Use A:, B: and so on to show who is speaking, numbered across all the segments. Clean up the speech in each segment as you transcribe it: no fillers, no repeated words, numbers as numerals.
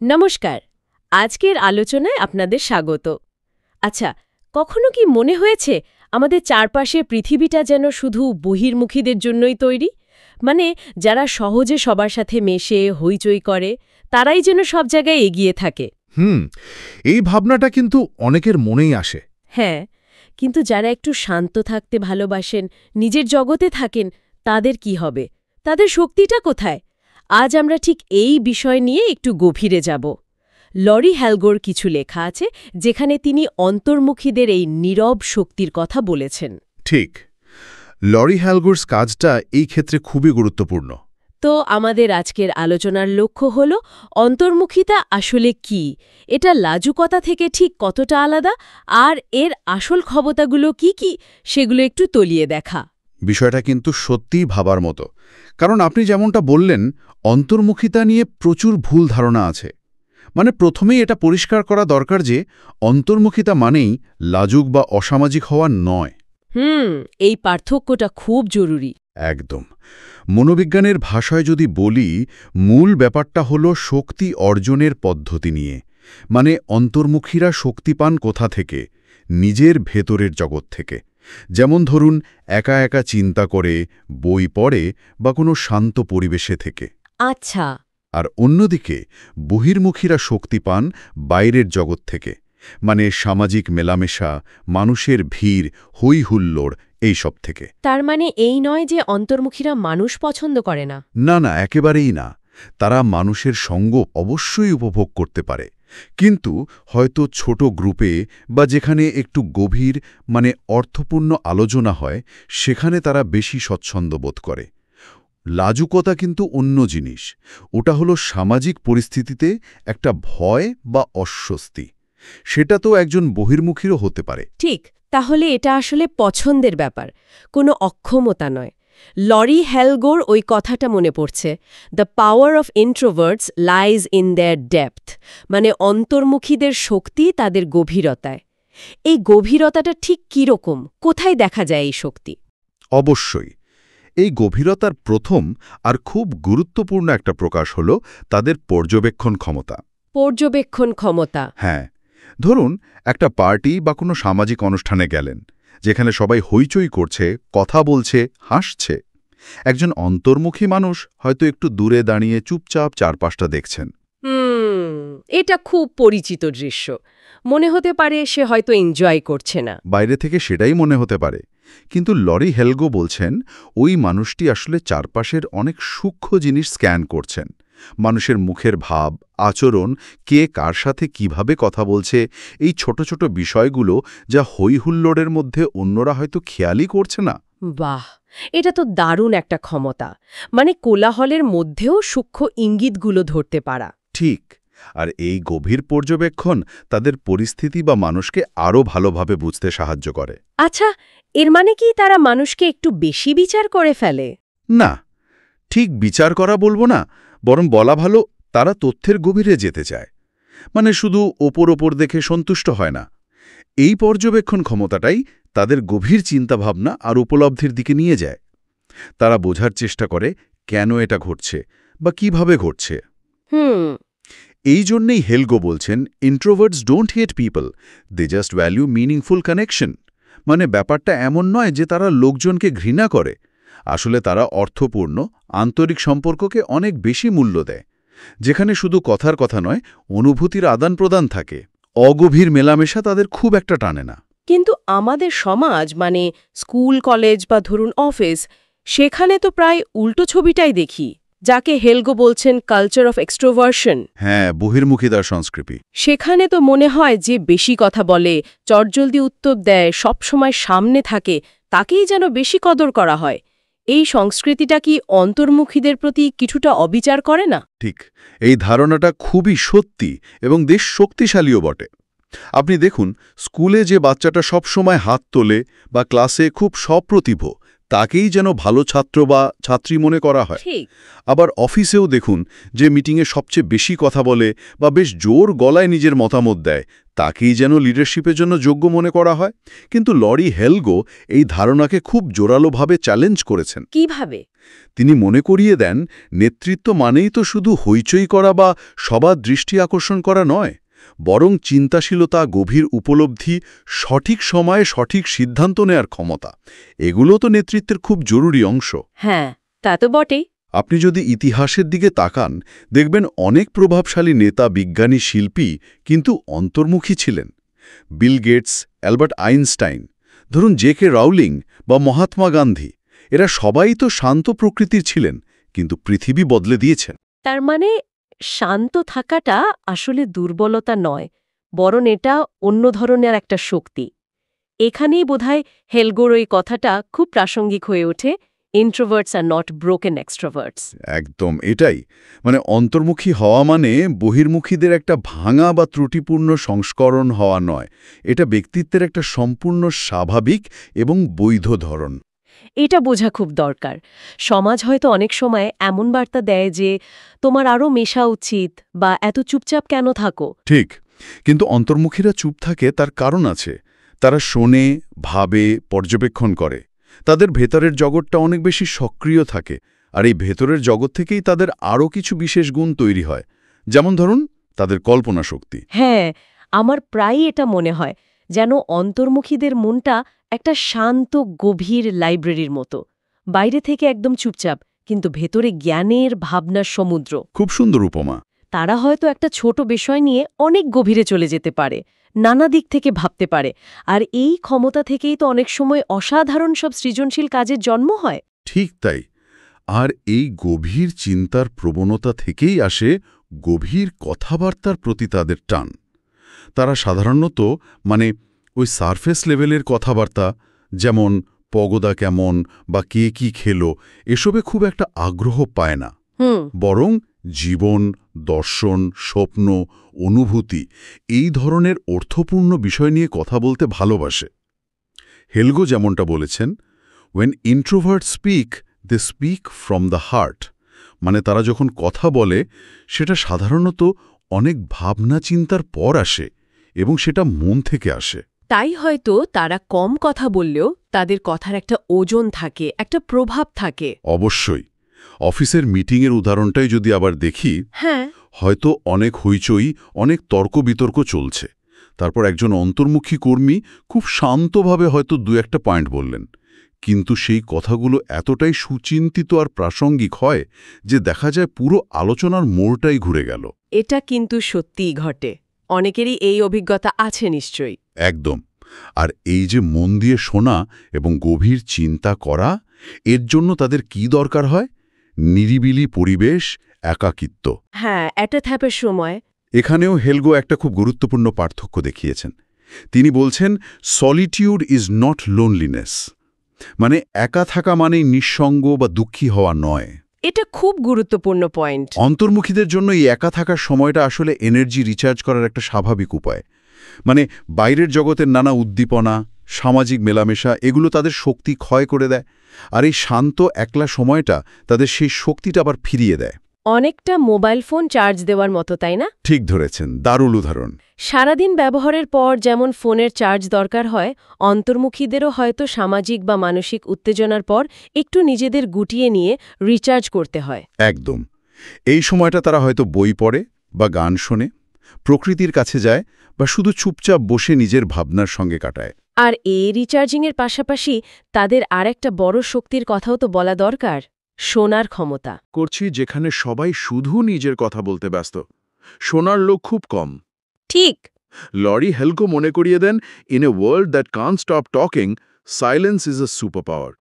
A: নমস্কার। আজকের আলোচনায় আপনাদের স্বাগত। আচ্ছা, কখনো কি মনে হয়েছে আমাদের চারপাশে পৃথিবীটা যেন শুধু বহির্মুখীদের জন্যই তৈরি? মানে যারা সহজে সবার সাথে মেশে হইচই করে, তারাই যেন সব জায়গায় এগিয়ে থাকে।
B: হুম এই ভাবনাটা কিন্তু অনেকের মনেই আসে।
A: হ্যাঁ, কিন্তু যারা একটু শান্ত থাকতে ভালোবাসেন, নিজের জগতে থাকেন, তাদের কি হবে? তাদের শক্তিটা কোথায়? আজ আমরা ঠিক এই বিষয় নিয়ে একটু গভীরে যাব। লরি হ্যালগোর কিছু লেখা আছে যেখানে তিনি অন্তর্মুখীদের এই নীরব শক্তির কথা বলেছেন।
B: ঠিক, লরি হ্যালগোরস কাজটা এই ক্ষেত্রে খুবই গুরুত্বপূর্ণ।
A: তো আমাদের আজকের আলোচনার লক্ষ্য হল অন্তর্মুখিতা আসলে কি, এটা লাজুকতা থেকে ঠিক কতটা আলাদা, আর এর আসল ক্ষমতাগুলো কি কি সেগুলো একটু তলিয়ে দেখা।
B: বিষয়টা কিন্তু সত্যিই ভাবার মতো, কারণ আপনি যেমনটা বললেন, অন্তর্মুখিতা নিয়ে প্রচুর ভুল ধারণা আছে। মানে প্রথমেই এটা পরিষ্কার করা দরকার যে অন্তর্মুখিতা মানেই লাজুক বা অসামাজিক হওয়া নয়।
A: এই পার্থক্যটা খুব জরুরি।
B: একদম। মনোবিজ্ঞানের ভাষায় যদি বলি, মূল ব্যাপারটা হলো শক্তি অর্জনের পদ্ধতি নিয়ে। মানে অন্তর্মুখীরা শক্তি পান কোথা থেকে? নিজের ভেতরের জগৎ থেকে। যেমন ধরুন, একা একা চিন্তা করে, বই পড়ে বা কোনো শান্ত পরিবেশে থেকে।
A: আচ্ছা।
B: আর অন্যদিকে বহির্মুখীরা শক্তি পান বাইরের জগৎ থেকে। মানে সামাজিক মেলামেশা, মানুষের ভিড়, হই হুল্লোড় এইসব থেকে।
A: তার মানে এই নয় যে অন্তর্মুখীরা মানুষ পছন্দ করে না।
B: না না, একেবারেই না। তারা মানুষের সঙ্গ অবশ্যই উপভোগ করতে পারে, কিন্তু হয়তো ছোট গ্রুপে বা যেখানে একটু গভীর অর্থপূর্ণ আলোচনা হয়, সেখানে তারা বেশি স্বচ্ছন্দ বোধ করে। লাজুকতা কিন্তু অন্য জিনিস। ওটা হলো সামাজিক পরিস্থিতিতে একটা ভয় বা অস্বস্তি। সেটা তো একজন বহির্মুখীরও হতে পারে।
A: ঠিক, তাহলে এটা আসলে পছন্দের ব্যাপার, কোনো অক্ষমতা নয়। লরি হ্যালগোর ওই কথাটা মনে পড়ছে, the power of introverts lies in their depth, মানে অন্তর্মুখীদের শক্তি তাদের গভীরতায়। এই গভীরতাটা ঠিক কীরকম, কোথায় দেখা যায় এই শক্তি?
B: অবশ্যই। এই গভীরতার প্রথম আর খুব গুরুত্বপূর্ণ একটা প্রকাশ হল তাদের পর্যবেক্ষণ ক্ষমতা।
A: পর্যবেক্ষণ ক্ষমতা?
B: হ্যাঁ, ধরুন একটা পার্টি বা কোনো সামাজিক অনুষ্ঠানে গেলেন, যেখানে সবাই হইচই করছে, কথা বলছে, হাসছে। একজন অন্তর্মুখী মানুষ হয়তো একটু দূরে দাঁড়িয়ে চুপচাপ চারপাশটা দেখছেন।
A: এটা খুব পরিচিত দৃশ্য। মনে হতে পারে সে হয়তো এনজয় করছে না।
B: বাইরে থেকে সেটাই মনে হতে পারে, কিন্তু লরি হ্যালগো বলছেন ওই মানুষটি আসলে চারপাশের অনেক সূক্ষ্ম জিনিস স্ক্যান করছেন। মানুষের মুখের ভাব, আচরণ, কে কার সাথে কিভাবে কথা বলছে, এই ছোট ছোট বিষয়গুলো যা হইহুল্লোড়ের মধ্যে অন্যরা হয়তো খেয়ালই করছে না।
A: বাহ, এটা তো দারুণ একটা ক্ষমতা। মানে কোলাহলের মধ্যেও সূক্ষ্ম ইঙ্গিতগুলো ধরতে পারা।
B: ঠিক। আর এই গভীর পর্যবেক্ষণ তাদের পরিস্থিতি বা মানুষকে আরও ভালোভাবে বুঝতে সাহায্য করে।
A: আচ্ছা, এর মানে কি তারা মানুষকে একটু বেশি বিচার করে ফেলে?
B: না, ঠিক বিচার করা বলবো না, বরং বলা ভালো তারা তথ্যের গভীরে যেতে চায়। মানে শুধু ওপর দেখে সন্তুষ্ট হয় না। এই পর্যবেক্ষণ ক্ষমতাটাই তাদের গভীর চিন্তাভাবনা আর উপলব্ধির দিকে নিয়ে যায়। তারা বোঝার চেষ্টা করে কেন এটা ঘটছে বা কিভাবে ঘটছে। এই জন্যেই হেলগো বলছেন, introverts don't hate people, they just value meaningful connection. মানে ব্যাপারটা এমন নয় যে তারা লোকজনকে ঘৃণা করে। আসলে তারা অর্থপূর্ণ, আন্তরিক সম্পর্ককে অনেক বেশি মূল্য দেয়, যেখানে শুধু কথার কথা নয়, অনুভূতির আদান প্রদান থাকে। অগভীর মেলামেশা তাদের খুব একটা টানে না।
A: কিন্তু আমাদের সমাজ, মানে স্কুল, কলেজ বা ধরুন অফিস, সেখানে তো প্রায় উল্টো ছবিটাই দেখি, যাকে হেলগো বলছেন কালচার অফ এক্সট্রোভার্সন।
B: হ্যাঁ, বহির্মুখিতার সংস্কৃতি।
A: সেখানে তো মনে হয় যে বেশি কথা বলে, চটজলদি উত্তর দেয়, সবসময় সামনে থাকে, তাকেই যেন বেশি কদর করা হয়। এই সংস্কৃতিটা কি অন্তর্মুখীদের প্রতি কিছুটা অবিচার করে না?
B: ঠিক, এই ধারণাটা খুবই সত্যি এবং বেশ শক্তিশালীও বটে। আপনি দেখুন, স্কুলে যে বাচ্চাটা সব সময় হাত তোলে বা ক্লাসে খুব সপ্রতিভ, তাকেই যেন ভালো ছাত্র বা ছাত্রী মনে করা হয়।
A: ঠিক।
B: আবার অফিসেও দেখুন, যে মিটিংয়ে সবচেয়ে বেশি কথা বলে বা বেশ জোর গলায় নিজের মতামত দেয়, তাকেই যেন লিডারশিপের জন্য যোগ্য মনে করা হয়। কিন্তু লরি হেলগো এই ধারণাকে খুব জোরালোভাবে চ্যালেঞ্জ করেছেন।
A: কিভাবে?
B: তিনি মনে করিয়ে দেন, নেতৃত্ব মানেই তো শুধু হইচই করা বা সবার দৃষ্টি আকর্ষণ করা নয়, বরং চিন্তাশীলতা, গভীর উপলব্ধি, সঠিক সময়ে সঠিক সিদ্ধান্ত নেয়ার ক্ষমতা, এগুলো তো নেতৃত্বের খুব জরুরি অংশ।
A: হ্যাঁ, তা তো বটেই।
B: আপনি যদি ইতিহাসের দিকে তাকান, দেখবেন অনেক প্রভাবশালী নেতা, বিজ্ঞানী, শিল্পী কিন্তু অন্তর্মুখী ছিলেন। বিল গেটস, অ্যালবার্ট আইনস্টাইন, ধরুন জে.কে. রাউলিং বা মহাত্মা গান্ধী, এরা সবাই তো শান্ত প্রকৃতির ছিলেন, কিন্তু পৃথিবী বদলে দিয়েছেন।
A: তার মানে শান্ত থাকাটা আসলে দুর্বলতা নয়, বরং এটা অন্য ধরনের একটা শক্তি। এখানেই বোধহয় হেলগোর ওই কথাটা খুব প্রাসঙ্গিক হয়ে ওঠে, ইন্ট্রোভার্টস আর নট ব্রোকেন এক্সট্রোভার্টস।
B: একদম এটাই। মানে অন্তর্মুখী হওয়া মানে বহির্মুখীদের একটা ভাঙা বা ত্রুটিপূর্ণ সংস্করণ হওয়া নয়, এটা ব্যক্তিত্বের একটা সম্পূর্ণ স্বাভাবিক এবং বৈধ ধরন।
A: এটা বোঝা খুব দরকার। সমাজ হয়তো অনেক সময় এমন বার্তা দেয় যে তোমার আরও মেশা উচিত বা এত চুপচাপ কেন থাকো।
B: ঠিক, কিন্তু অন্তর্মুখীরা চুপ থাকে তার কারণ আছে। তারা শোনে, ভাবে, পর্যবেক্ষণ করে। তাদের ভেতরের জগৎটা অনেক বেশি সক্রিয় থাকে, আর এই ভেতরের জগৎ থেকেই তাদের আরও কিছু বিশেষ গুণ তৈরি হয়। যেমন ধরুন, তাদের কল্পনা শক্তি।
A: হ্যাঁ, আমার প্রায়ই এটা মনে হয় যেন অন্তর্মুখীদের মনটা একটা শান্ত গভীর লাইব্রেরির মতো, বাইরে থেকে একদম চুপচাপ, কিন্তু ভেতরে জ্ঞানের ভাবনার সমুদ্র।
B: খুব সুন্দর উপমা।
A: তারা হয়তো একটা ছোট বিষয় নিয়ে অনেক গভীরে চলে যেতে পারে, নানা দিক থেকে ভাবতে পারে, আর এই ক্ষমতা থেকেই তো অনেক সময় অসাধারণ সব সৃজনশীল কাজের জন্ম হয়।
B: ঠিক তাই। আর এই গভীর চিন্তার প্রবণতা থেকেই আসে গভীর কথাবার্তার প্রতি তাদের টান। তারা সাধারণত ওই সারফেস লেভেলের কথাবার্তা, যেমন পগদা কেমন বা কে কি খেলো, এসবে খুব একটা আগ্রহ পায় না। বরং জীবন, দর্শন, স্বপ্ন, অনুভূতি, এই ধরনের অর্থপূর্ণ বিষয় নিয়ে কথা বলতে ভালোবাসে। হেলগো যেমনটা বলেছেন, when introverts speak, they speak from the heart। মানে তারা যখন কথা বলে, সেটা সাধারণত অনেক ভাবনা চিন্তার পর আসে এবং সেটা মন থেকে আসে।
A: তাই হয়তো তারা কম কথা বললেও তাদের কথার একটা ওজন থাকে, একটা প্রভাব থাকে।
B: অবশ্যই। অফিসের মিটিংয়ের উদাহরণটাই যদি আবার দেখি,
A: হ্যাঁ,
B: হয়তো অনেক হইচই, অনেক তর্ক-বিতর্ক চলছে। তারপর একজন অন্তর্মুখী কর্মী খুব শান্তভাবে হয়তো দু-একটা পয়েন্ট বললেন, কিন্তু সেই কথাগুলো এতটাই সুচিন্তিত আর প্রাসঙ্গিক হয় যে দেখা যায় পুরো আলোচনার মোড়টাই ঘুরে গেল।
A: এটা কিন্তু সত্যিই ঘটে। অনেকেরই এই অভিজ্ঞতা আছে নিশ্চয়ই।
B: একদম। আর এই যে মন দিয়ে শোনা এবং গভীর চিন্তা করা, এর জন্য তাদের কি দরকার হয়? নিরিবিলি পরিবেশ, একাকিত্ব।
A: হ্যাঁ, এটা থ্যাপের সময়।
B: এখানেও হেলগো একটা খুব গুরুত্বপূর্ণ পার্থক্য দেখিয়েছেন। তিনি বলছেন, সলিটিউড ইজ নট লোনলিনেস। মানে একা থাকা মানেই নিঃসঙ্গ বা দুঃখী হওয়া নয়।
A: এটা খুব গুরুত্বপূর্ণ পয়েন্ট।
B: অন্তর্মুখীদের জন্য এই একা থাকার সময়টা আসলে এনার্জি রিচার্জ করার একটা স্বাভাবিক উপায়। মানে বাইরের জগতের নানা উদ্দীপনা, সামাজিক মেলামেশা, এগুলো তাদের শক্তি ক্ষয় করে দেয়, আর এই শান্ত একলা সময়টা তাদের সেই শক্তিটা আবার ফিরিয়ে দেয়।
A: অনেকটা মোবাইল ফোন চার্জ দেওয়ার মতো, তাই না?
B: ঠিক ধরেছেন, দারুণ উদাহরণ।
A: সারাদিন ব্যবহারের পর যেমন ফোনের চার্জ দরকার হয়, অন্তর্মুখীদেরও হয়তো সামাজিক বা মানসিক উত্তেজনার পর একটু নিজেদের গুটিয়ে নিয়ে রিচার্জ করতে হয়।
B: একদম। এই সময়টা তারা হয়তো বই পড়ে বা গান শোনে, প্রকৃতির কাছে যায় বা শুধু চুপচাপ বসে নিজের ভাবনার সঙ্গে কাটায়।
A: আর এই রিচার্জিংয়ের পাশাপাশি তাদের আরেকটা বড় শক্তির কথাও তো বলা দরকার, শোনার ক্ষমতা।
B: করছি যেখানে সবাই শুধু নিজের কথা বলতে ব্যস্ত, শোনার লোক খুব কম।
A: ঠিক।
B: লরি হেলগো মনে করিয়ে দেন, in a world that can't stop talking, silence is a super power.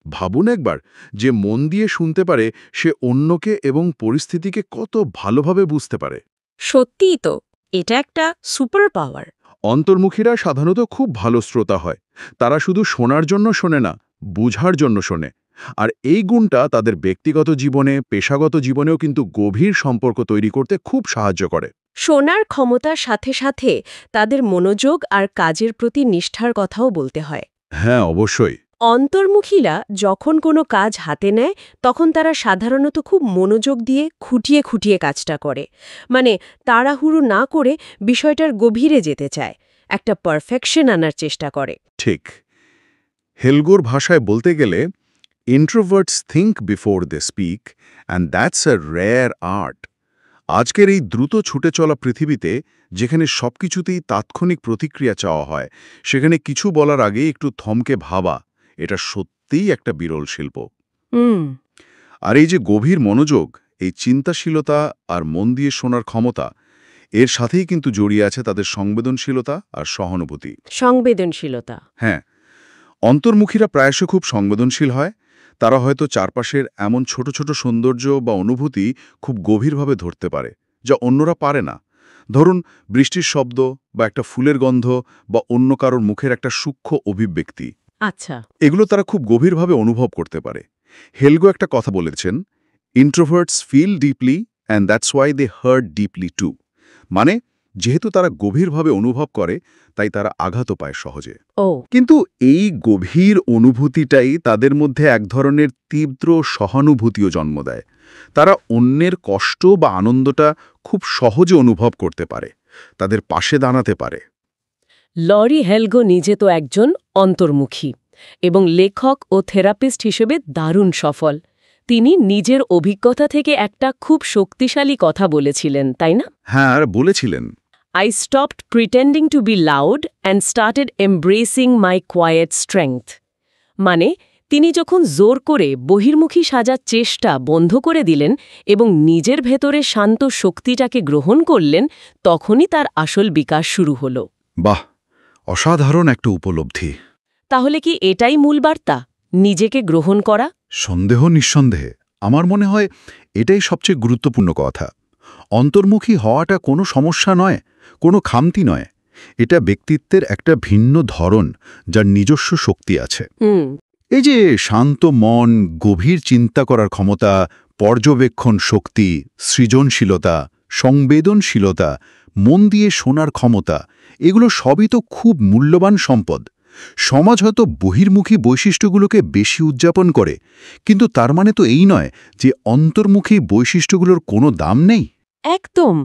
B: ভাবুন একবার, যে মন দিয়ে শুনতে পারে সে অন্যকে এবং পরিস্থিতিকে কত ভালোভাবে বুঝতে পারে।
A: সত্যিই তো, এটা একটা সুপার পাওয়ার।
B: অন্তর্মুখীরা সাধারণত খুব ভালো শ্রোতা হয়। তারা শুধু শোনার জন্য শোনে না, বুঝার জন্য শোনে। আর এই গুণটা তাদের ব্যক্তিগত জীবনে, পেশাগত জীবনেও কিন্তু গভীর সম্পর্ক তৈরি করতে খুব সাহায্য করে।
A: শোনার ক্ষমতার সাথে সাথে তাদের মনোযোগ আর কাজের প্রতি নিষ্ঠার কথাও বলতে হয়।
B: হ্যাঁ, অবশ্যই।
A: অন্তর্মুখীরা যখন কোনো কাজ হাতে নেয় তখন তারা সাধারণত খুব মনোযোগ দিয়ে খুঁটিয়ে খুঁটিয়ে কাজটা করে, মানে তাড়াহুড়ো না করে বিষয়টার গভীরে যেতে চায়, একটা পারফেকশন আনার চেষ্টা করে।
B: ঠিক। হেলগোর ভাষায় বলতে গেলে introverts think before they speak and that's a rare art. আজকের এই দ্রুত ছুটে চলা পৃথিবীতে, যেখানে সবকিছুতেই তাৎক্ষণিক প্রতিক্রিয়া চাওয়া হয়, সেখানে কিছু বলার আগে একটু থমকে ভাবা, এটা সত্যিই একটা বিরল শিল্প। আর এই যে গভীর মনোযোগ, এই চিন্তাশীলতা আর মন দিয়ে শোনার ক্ষমতা, এর সাথেই কিন্তু জড়িয়ে আছে তাদের সংবেদনশীলতা আর সহানুভূতি।
A: সংবেদনশীলতা।
B: হ্যাঁ, অন্তর্মুখীরা প্রায়শই খুব সংবেদনশীল হয়। তারা হয়তো চারপাশের এমন ছোট ছোট সৌন্দর্য বা অনুভূতি খুব গভীরভাবে ধরতে পারে, যা অন্যরা পারে না। ধরুন, বৃষ্টির শব্দ বা একটা ফুলের গন্ধ বা অন্য কারোর মুখের একটা সূক্ষ্ম অভিব্যক্তি।
A: আচ্ছা।
B: এগুলো তারা খুব গভীরভাবে অনুভব করতে পারে। হেলগো একটা কথা বলেছেন, introverts feel deeply and that's why they hurt deeply too. মানে, যেহেতু তারা গভীরভাবে অনুভব করে, তাই তারা আঘাতও পায় সহজে। কিন্তু এই গভীর অনুভূতিটাই তাদের মধ্যে এক ধরনের তীব্র সহানুভূতিও জন্ম দেয়। তারা অন্যের কষ্ট বা আনন্দটা খুব সহজে অনুভব করতে পারে, তাদের পাশে দাঁড়াতে পারে।
A: লরি হেলগো নিজে তো একজন অন্তর্মুখী এবং লেখক ও থেরাপিস্ট হিসেবে দারুণ সফল। তিনি নিজের অভিজ্ঞতা থেকে একটা খুব শক্তিশালী কথা বলেছিলেন, তাই না?
B: হ্যাঁ, আর বলেছিলেন,
A: I stopped pretending to be loud and started embracing my quiet strength. মানে, তিনি যখন জোর করে বহির্মুখী সাজার চেষ্টা বন্ধ করে দিলেন এবং নিজের ভেতরে শান্ত শক্তিটাকে গ্রহণ করলেন, তখনই তার আসল বিকাশ শুরু হল।
B: বাহ, অসাধারণ একটা উপলব্ধি।
A: তাহলে কি এটাই মূল বার্তা, নিজেকে গ্রহণ করা?
B: সন্দেহ নিঃসন্দেহে আমার মনে হয় এটাই সবচেয়ে গুরুত্বপূর্ণ কথা। অন্তর্মুখী হওয়াটা কোনো সমস্যা নয়, কোনো খামতি নয়। এটা ব্যক্তিত্বের একটা ভিন্ন ধরন, যার নিজস্ব শক্তি আছে। এই যে শান্ত মন, গভীর চিন্তা করার ক্ষমতা, পর্যবেক্ষণ শক্তি, সৃজনশীলতা, সংবেদনশীলতা, মন দিয়ে শোনার ক্ষমতা, এগুলো সবই তো খুব মূল্যবান সম্পদ। সমাজ হয়তো বহির্মুখী বৈশিষ্ট্যগুলোকে বেশি উদযাপন করে, কিন্তু তার মানে তো এই নয় যে অন্তর্মুখী বৈশিষ্ট্যগুলোর কোনো দাম নেই।
A: একদম।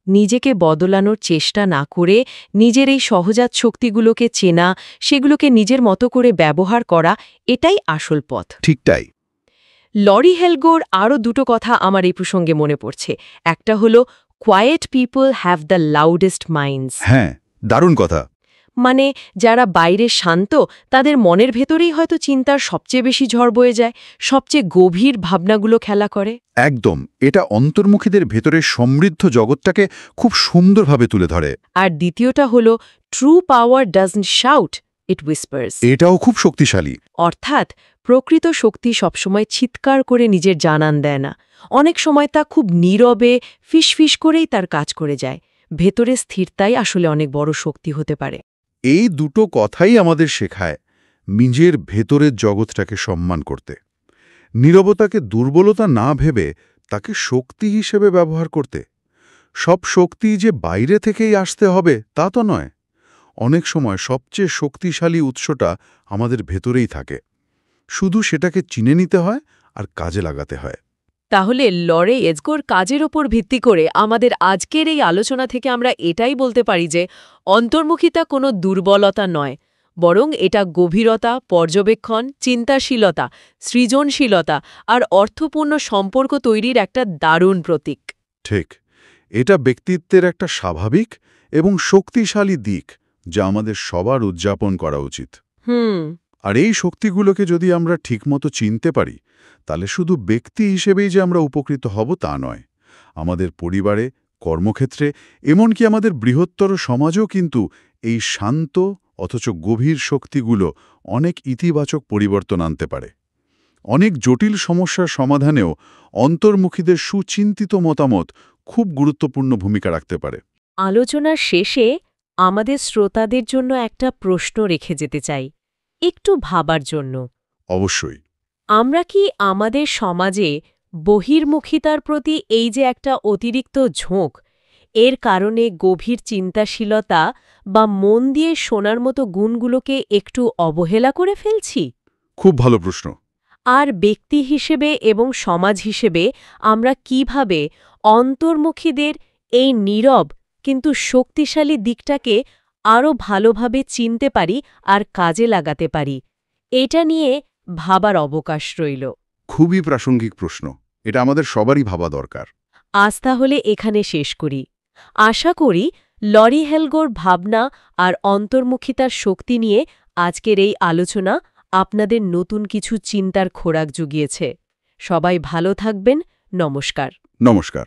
A: নিজেকে বদলানোর চেষ্টা না করে নিজের এই সহজাত শক্তিগুলোকে চেনা, সেগুলোকে নিজের মতো করে ব্যবহার করা, এটাই আসল পথ।
B: ঠিক তাই।
A: লরি হেলগোর আরও দুটো কথা আমার এই প্রসঙ্গে মনে পড়ছে। একটা হলো, quiet people have the loudest minds.
B: হ্যাঁ, দারুণ কথা।
A: মানে, যারা বাইরে শান্ত, তাদের মনের ভেতরেই হয়তো চিন্তার সবচেয়ে বেশি ঝড় বয়ে যায়, সবচেয়ে গভীর ভাবনাগুলো খেলা করে।
B: একদম, এটা অন্তর্মুখীদের ভেতরের সমৃদ্ধ জগৎটাকে খুব সুন্দরভাবে তুলে ধরে।
A: আর দ্বিতীয়টা হলো, true power doesn't shout, it whispers.
B: এটাও খুব শক্তিশালী।
A: অর্থাৎ প্রকৃত শক্তি সবসময় চিৎকার করে নিজের জানান দেয় না, অনেক সময় তা খুব নীরবে ফিসফিস করেই তার কাজ করে যায়। ভেতরে স্থিরতাই আসলে অনেক বড় শক্তি হতে পারে।
B: এই দুটো কথাই আমাদের শেখায় নিজের ভেতরের জগৎটাকে সম্মান করতে, নীরবতাকে দুর্বলতা না ভেবে তাকে শক্তি হিসেবে ব্যবহার করতে। সব শক্তি যে বাইরে থেকেই আসতে হবে তা তো নয়। অনেক সময় সবচেয়ে শক্তিশালী উৎসটা আমাদের ভেতরেই থাকে, শুধু সেটাকে চিনে নিতে হয় আর কাজে লাগাতে হয়।
A: তাহলে লরে এজগোর কাজের ওপর ভিত্তি করে আমাদের আজকের এই আলোচনা থেকে আমরা এটাই বলতে পারি যে অন্তর্মুখিতা কোনো দুর্বলতা নয়, বরং এটা গভীরতা, পর্যবেক্ষণ, চিন্তাশীলতা, সৃজনশীলতা আর অর্থপূর্ণ সম্পর্ক তৈরির একটা দারুণ প্রতীক।
B: ঠিক, এটা ব্যক্তিত্বের একটা স্বাভাবিক এবং শক্তিশালী দিক, যা আমাদের সবার উদযাপন করা উচিত। আর এই শক্তিগুলোকে যদি আমরা ঠিকমতো চিনতে পারি, তাহলে শুধু ব্যক্তি হিসেবেই যে আমরা উপকৃত হব তা নয়, আমাদের পরিবারে, কর্মক্ষেত্রে, এমনকি আমাদের বৃহত্তর সমাজও কিন্তু এই শান্ত অথচ গভীর শক্তিগুলো অনেক ইতিবাচক পরিবর্তন আনতে পারে। অনেক জটিল সমস্যার সমাধানেও অন্তর্মুখীদের সুচিন্তিত মতামত খুব গুরুত্বপূর্ণ ভূমিকা রাখতে পারে।
A: আলোচনার শেষে আমাদের শ্রোতাদের জন্য একটা প্রশ্ন রেখে যেতে চাই, একটু ভাবার জন্য।
B: অবশ্যই।
A: আমরা কি আমাদের সমাজে বহির্মুখিতার প্রতি এই যে একটা অতিরিক্ত ঝোঁক, এর কারণে গভীর চিন্তাশীলতা বা মন দিয়ে শোনার মতো গুণগুলোকে একটু অবহেলা করে ফেলছি?
B: খুব ভালো প্রশ্ন।
A: আর ব্যক্তি হিসেবে এবং সমাজ হিসেবে আমরা কিভাবে অন্তর্মুখীদের এই নীরব কিন্তু শক্তিশালী দিকটাকে আরও ভালোভাবে চিনতে পারি আর কাজে লাগাতে পারি, এটা নিয়ে ভাবার অবকাশ রইল।
B: খুবই প্রাসঙ্গিক প্রশ্ন। এটা আমাদের সবারই ভাবা দরকার।
A: আজ তাহলে এখানে শেষ করি। আশা করি লরি হেলগোর ভাবনা আর অন্তর্মুখিতার শক্তি নিয়ে আজকের এই আলোচনা আপনাদের নতুন কিছু চিন্তার খোরাক জুগিয়েছে। সবাই ভালো থাকবেন। নমস্কার।
B: নমস্কার।